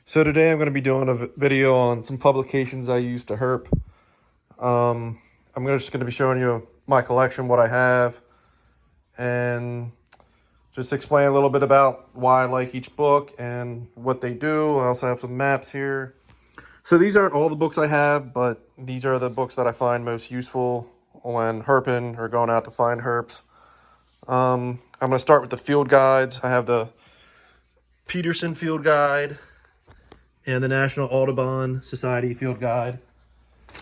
So today I'm going to be doing a video on some publications I use to herp. I'm just going to be showing you my collection, what I have, and just explain a little bit about why I like each book and what they do. I also have some maps here. So these aren't all the books I have, but these are the books that I find most useful when herping or going out to find herps. I'm going to start with the field guides. I have the Peterson Field Guide and the National Audubon Society Field Guide.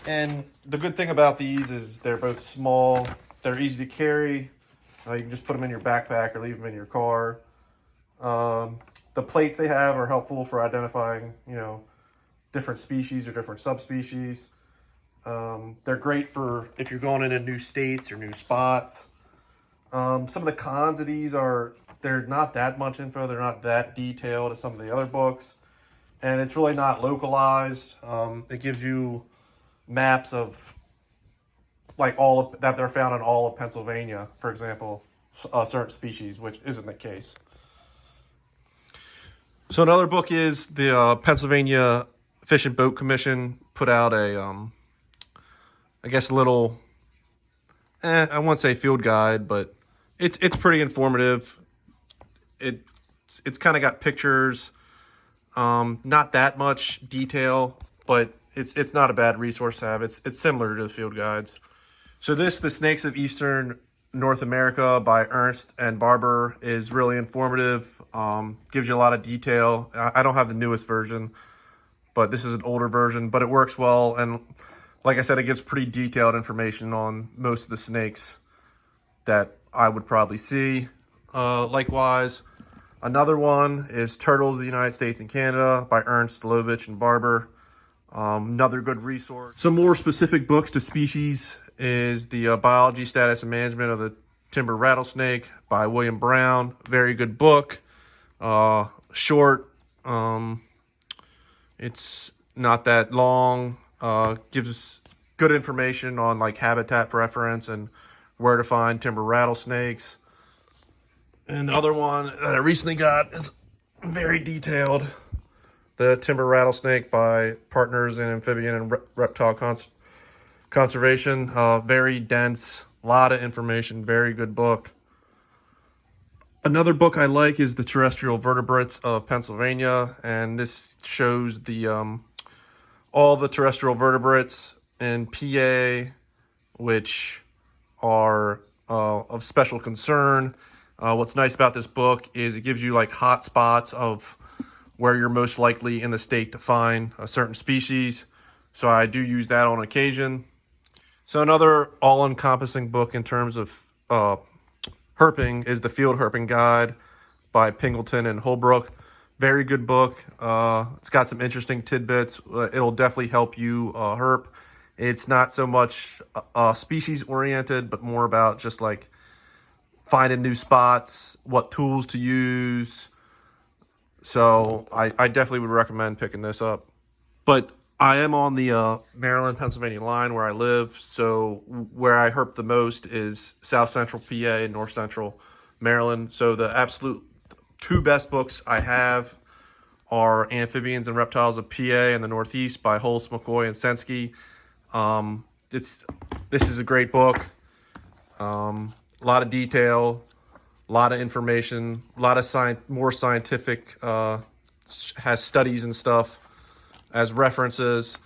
And the good thing about these is they're both small, they're easy to carry. You can just put them in your backpack or leave them in your car. The plates they have are helpful for identifying, different species or different subspecies. They're great for if you're going into new states or new spots. Some of the cons of these are they're not that much info. They're not that detailed as some of the other books. And it's really not localized. It gives you maps of like that they're found in all of Pennsylvania, for example, certain species, which isn't the case. So another book is the Pennsylvania Fish and Boat Commission put out a, I guess a little, I won't say field guide, but it's pretty informative. It's kind of got pictures. Not that much detail, but it's not a bad resource to have. It's similar to the field guides. So The Snakes of Eastern North America by Ernst and Barber is really informative. Gives you a lot of detail. I don't have the newest version, but this is an older version, but it works well. And like I said, it gives pretty detailed information on most of the snakes that I would probably see. Likewise, another one is Turtles of the United States and Canada by Ernst, Lovich, and Barber. Another good resource. Some more specific books to species is the Biology, Status, and Management of the Timber Rattlesnake by William Brown. Very good book. Short. It's not that long. Gives good information on like habitat preference and where to find timber rattlesnakes. And the other one that I recently got is very detailed. The Timber Rattlesnake by Partners in Amphibian and Reptile Conservation. Very dense, a lot of information, very good book. Another book I like is the Terrestrial Vertebrates of Pennsylvania, and this shows the all the terrestrial vertebrates in PA, which are of special concern. What's nice about this book is it gives you like hot spots of where you're most likely in the state to find a certain species. So I do use that on occasion. So another all-encompassing book in terms of herping is the Field Herping Guide by Pingleton and Holbrook. Very good book. It's got some interesting tidbits. It'll definitely help you herp. It's not so much species oriented, but more about just like finding new spots, what tools to use. So I definitely would recommend picking this up. But I am on the Maryland-Pennsylvania line where I live. So where I herp the most is South Central PA and North Central Maryland. So the absolute two best books I have are Amphibians and Reptiles of PA in the Northeast by Holst, McCoy, and Sensky. This is a great book. A lot of detail, a lot of information, a lot of more scientific, has studies and stuff as references.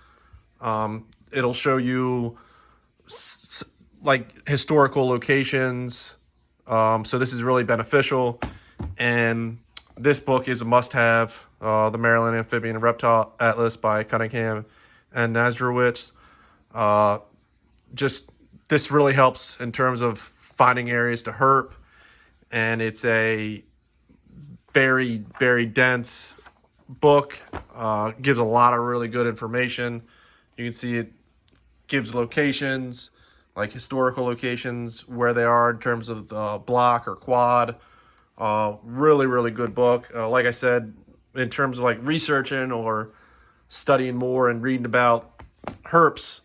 It'll show you like historical locations. So this is really beneficial. And this book is a must-have, the Maryland Amphibian and Reptile Atlas by Cunningham and Nazarewicz. This really helps in terms of finding areas to herp, and it's a very, very dense book. Gives a lot of really good information. You can see it gives locations, like historical locations, where they are in terms of the block or quad. Really, really good book. Like I said, in terms of like researching or studying more and reading about herps,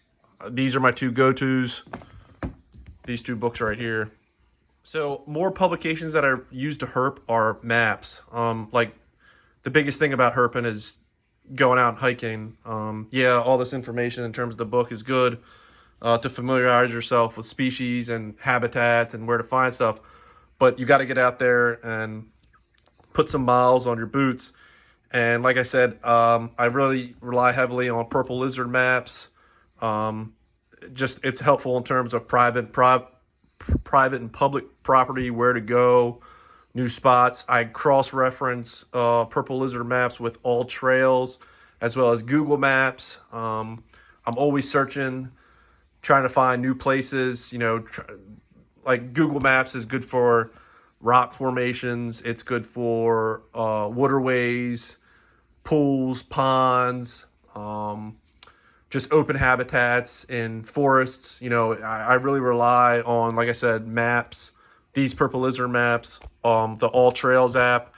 these are my two go-tos. These two books right here. So more publications that I use to herp are maps. Like the biggest thing about herping is going out and hiking. Yeah, all this information in terms of the book is good to familiarize yourself with species and habitats and where to find stuff. But you got to get out there and put some miles on your boots. And like I said, I really rely heavily on purple lizard maps. Just it's helpful in terms of private and public property, where to go, new spots. I cross-reference purple lizard maps with all trails as well as Google Maps. I'm always searching, trying to find new places. You know, like Google Maps is good for rock formations. It's good for waterways, pools, ponds, just open habitats in forests. You know, I really rely on, like I said, maps, these purple lizard maps, the All Trails app,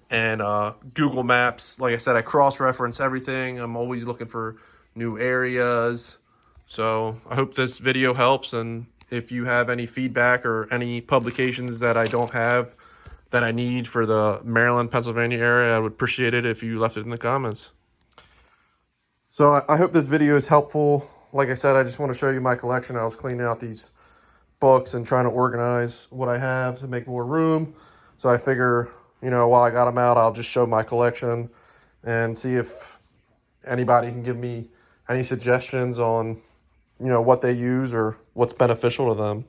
and Google Maps. Like I said, I cross-reference everything. I'm always looking for new areas. So I hope this video helps, and if you have any feedback or any publications that I don't have that I need for the Maryland, Pennsylvania area, I would appreciate it if you left it in the comments. So I hope this video is helpful. Like I said, I just want to show you my collection. I was cleaning out these books and trying to organize what I have to make more room. So I figure, you know, while I got them out, I'll just show my collection and see if anybody can give me any suggestions on, you know, what they use or what's beneficial to them.